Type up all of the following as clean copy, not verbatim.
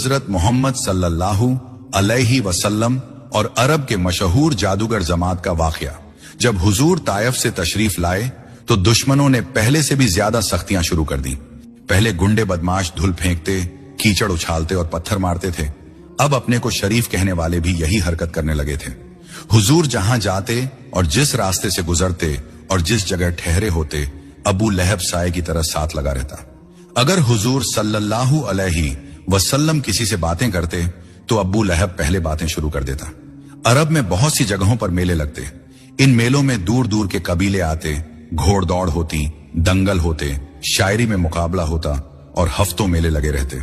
हजरत मोहम्मद सल्लल्लाहु अलैहि वसल्लम और अरब के मशहूर जादूगर जमात का वाकया। जब हुजूर ताइफ से तशरीफ लाए तो दुश्मनों ने पहले से भी ज्यादा सख्तियां शुरू कर दी। पहले गुंडे बदमाश धूल फेंकते, कीचड़ उछालते और पत्थर मारते थे। अब अपने को शरीफ कहने वाले भी यही हरकत करने लगे थे। हुजूर जहां जाते और जिस रास्ते से गुजरते और जिस जगह ठहरे होते, अबू लहब साए की तरह साथ लगा रहता। अगर हुजूर सल्लल्लाहु अलैहि वसल्लम किसी से बातें करते तो अबू लहब पहले बातें शुरू कर देता। अरब में बहुत सी जगहों पर मेले लगते। इन मेलों में दूर दूर के कबीले आते, घोड़दौड़ होती, दंगल होते, शायरी में मुकाबला होता और हफ्तों मेले लगे रहते।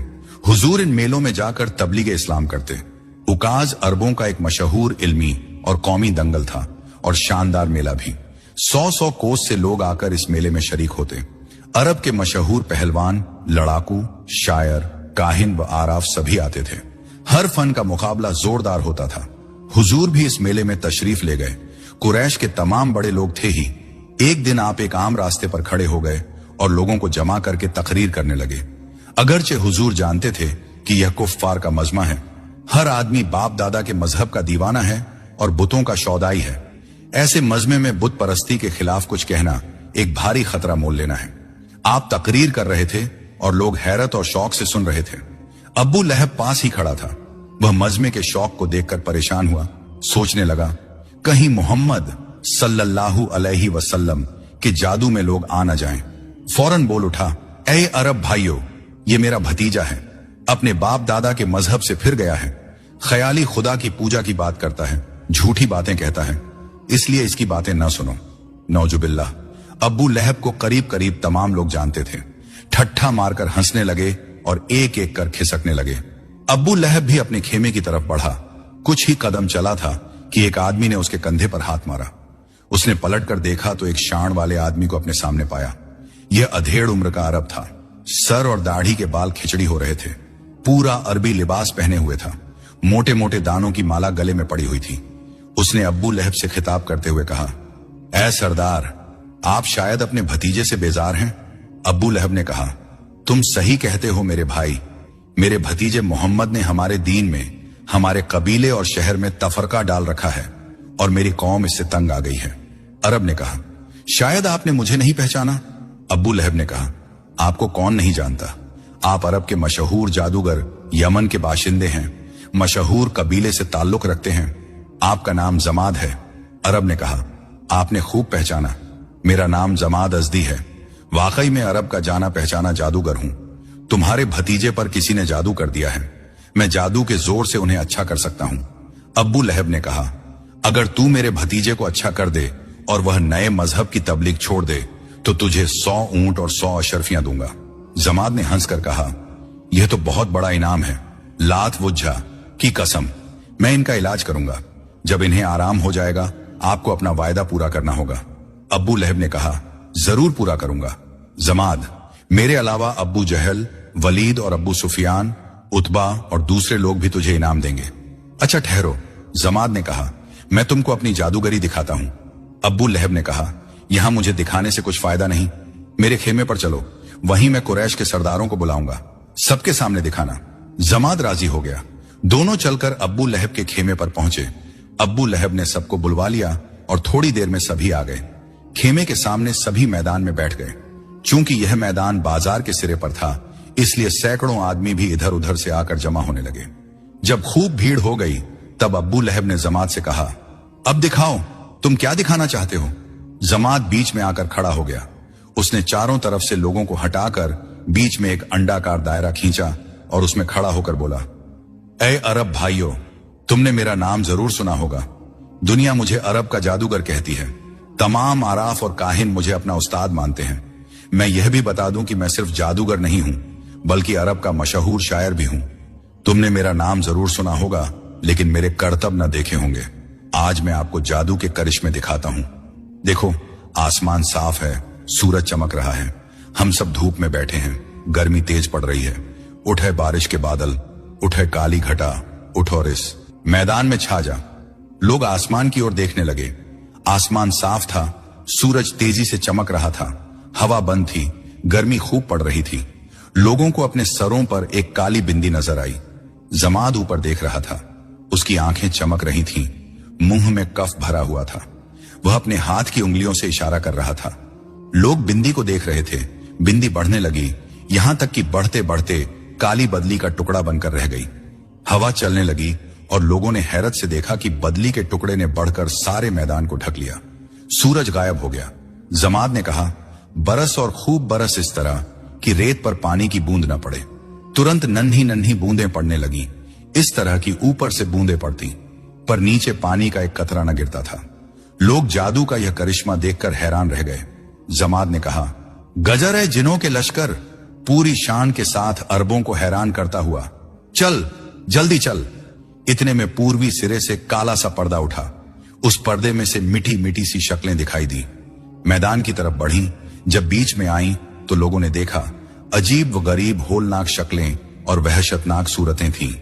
हुजूर इन मेलों में जाकर तबलीग इस्लाम करते। उकाज अरबों का एक मशहूर इल्मी और कौमी दंगल था और शानदार मेला भी। 100 कोस से लोग आकर इस मेले में शरीक होते। अरब के मशहूर पहलवान, लड़ाकू, शायर, काहिन व आराफ सभी आते थे। हर फन का मुकाबला जोरदार होता था। हुजूर भी इस मेले में तशरीफ ले गए। कुरैश के तमाम बड़े लोग थे ही। एक दिन आप एक आम रास्ते पर खड़े हो गए और लोगों को जमा करके तकरीर करने लगे। अगरचे हुजूर जानते थे कि यह कुफ्फार का मजमा है। हर आदमी बाप दादा के मजहब का दीवाना है और बुतों का शौदाई है। ऐसे मजमे में बुत परस्ती के खिलाफ कुछ कहना एक भारी खतरा मोल लेना है। आप तकरीर कर रहे थे और लोग हैरत और शौक से सुन रहे थे। अब्बू लहब पास ही खड़ा था। वह मजमे के शौक को देखकर परेशान हुआ। सोचने लगा, कहीं मोहम्मद सल्लल्लाहु अलैहि वसल्लम के जादू में लोग आ न जाएं। फौरन बोल उठा, ऐ अरब भाइयों, ये मेरा भतीजा है। अपने बाप दादा के मजहब से फिर गया है। ख्याली खुदा की पूजा की बात करता है, झूठी बातें कहता है, इसलिए इसकी बातें न सुनो। नौजुबिल्लाह। अब्बू लहब को करीब करीब तमाम लोग जानते थे। ठट्ठा मारकर हंसने लगे और एक एक कर खिसकने लगे। अब्बू लहब भी अपने खेमे की तरफ बढ़ा। कुछ ही कदम चला था कि एक आदमी ने उसके कंधे पर हाथ मारा। उसने पलटकर देखा तो एक शान वाले आदमी को अपने सामने पाया। यह अधेड़ उम्र का अरब था। सर और दाढ़ी के बाल खिचड़ी हो रहे थे। पूरा अरबी लिबास पहने हुए था। मोटे मोटे दानों की माला गले में पड़ी हुई थी। उसने अब्बू लहब से खिताब करते हुए कहा, ऐ सरदार, आप शायद अपने भतीजे से बेजार हैं। अब्बू लहब ने कहा, तुम सही कहते हो मेरे भाई। मेरे भतीजे मोहम्मद ने हमारे दीन में, हमारे कबीले और शहर में तफरका डाल रखा है और मेरी कौम इससे तंग आ गई है। अरब ने कहा, शायद आपने मुझे नहीं पहचाना। अब्बू लहब ने कहा, आपको कौन नहीं जानता। आप अरब के मशहूर जादूगर, यमन के बाशिंदे हैं, मशहूर कबीले से ताल्लुक रखते हैं। आपका नाम जमाद है। अरब ने कहा, आपने खूब पहचाना। मेरा नाम जमाद अजदी है। वाकई में अरब का जाना पहचाना जादूगर हूं। तुम्हारे भतीजे पर किसी ने जादू कर दिया है। मैं जादू के जोर से उन्हें अच्छा कर सकता हूं। अब्बू लहब ने कहा, अगर तू मेरे भतीजे को अच्छा कर दे और वह नए मजहब की तबलीग छोड़ दे तो तुझे 100 ऊंट और 100 अशरफियां दूंगा। जमाद ने हंसकर कहा, यह तो बहुत बड़ा इनाम है। लात वुज्जा की कसम, मैं इनका इलाज करूंगा। जब इन्हें आराम हो जाएगा आपको अपना वायदा पूरा करना होगा। अब्बू लहब ने कहा, जरूर पूरा करूंगा। जमाद, मेरे अलावा अब्बू जहल, वलीद और अब्बू सुफियान, उतबा और दूसरे लोग भी तुझे इनाम देंगे। अच्छा ठहरो, जमाद ने कहा, मैं तुमको अपनी जादूगरी दिखाता हूं। अब्बू लहब ने कहा, यहां मुझे दिखाने से कुछ फायदा नहीं। मेरे खेमे पर चलो, वहीं मैं कुरैश के सरदारों को बुलाऊंगा। सबके सामने दिखाना। जमाद राजी हो गया। दोनों चलकर अब्बू लहब के खेमे पर पहुंचे। अब्बू लहब ने सबको बुलवा लिया और थोड़ी देर में सभी आ गए। खेमे के सामने सभी मैदान में बैठ गए। चूंकि यह मैदान बाजार के सिरे पर था, इसलिए सैकड़ों आदमी भी इधर उधर से आकर जमा होने लगे। जब खूब भीड़ हो गई तब अब्बू लहब ने जमात से कहा, अब दिखाओ, तुम क्या दिखाना चाहते हो। जमात बीच में आकर खड़ा हो गया। उसने चारों तरफ से लोगों को हटाकर बीच में एक अंडाकार दायरा खींचा और उसमें खड़ा होकर बोला, ऐ अरब भाइयों, तुमने मेरा नाम जरूर सुना होगा। दुनिया मुझे अरब का जादूगर कहती है। तमाम आराफ और काहिन मुझे अपना उस्ताद मानते हैं। मैं यह भी बता दूं कि मैं सिर्फ जादूगर नहीं हूं, बल्कि अरब का मशहूर शायर भी हूं। तुमने मेरा नाम जरूर सुना होगा, लेकिन मेरे करतब न देखे होंगे। आज मैं आपको जादू के करिश्मे दिखाता हूं। देखो, आसमान साफ है, सूरज चमक रहा है। हम सब धूप में बैठे हैं, गर्मी तेज पड़ रही है। उठे बारिश के बादल, उठे काली घटा, उठो रिस, मैदान में छा जा। लोग आसमान की ओर देखने लगे। आसमान साफ था, सूरज तेजी से चमक रहा था, हवा बंद थी, गर्मी खूब पड़ रही थी। लोगों को अपने सरों पर एक काली बिंदी नजर आई। जमाद ऊपर देख रहा था। उसकी आंखें चमक रही थीं, मुंह में कफ भरा हुआ था। वह अपने हाथ की उंगलियों से इशारा कर रहा था। लोग बिंदी को देख रहे थे। बिंदी बढ़ने लगी, यहां तक कि बढ़ते बढ़ते काली बदली का टुकड़ा बनकर रह गई। हवा चलने लगी और लोगों ने हैरत से देखा कि बदली के टुकड़े ने बढ़कर सारे मैदान को ढक लिया। सूरज गायब हो गया। जमाद ने कहा, बरस और खूब बरस इस तरह कि रेत पर पानी की बूंद न पड़े। तुरंत नन्ही नन्ही बूंदें पड़ने लगी, इस तरह की ऊपर से बूंदें पड़ती, पर नीचे पानी का एक कतरा न गिरता था। लोग जादू का यह करिश्मा देखकर हैरान रह गए। जमाद ने कहा, गजर है जिनों के लश्कर, पूरी शान के साथ अरबों को हैरान करता हुआ। चल, जल्दी चल। इतने में पूर्वी सिरे से काला सा पर्दा उठा। उस पर्दे में से मिठी मिठी सी शक्लें दिखाई दी। मैदान की तरफ बढ़ी। जब बीच में आई तो लोगों ने देखा, अजीब व गरीब होलनाक शक्लें और वहशतनाक सूरतें थीं।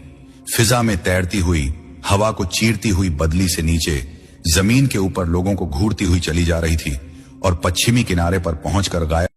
फिजा में तैरती हुई, हवा को चीरती हुई बदली से नीचे जमीन के ऊपर लोगों को घूरती हुई चली जा रही थी और पश्चिमी किनारे पर पहुंचकर गायब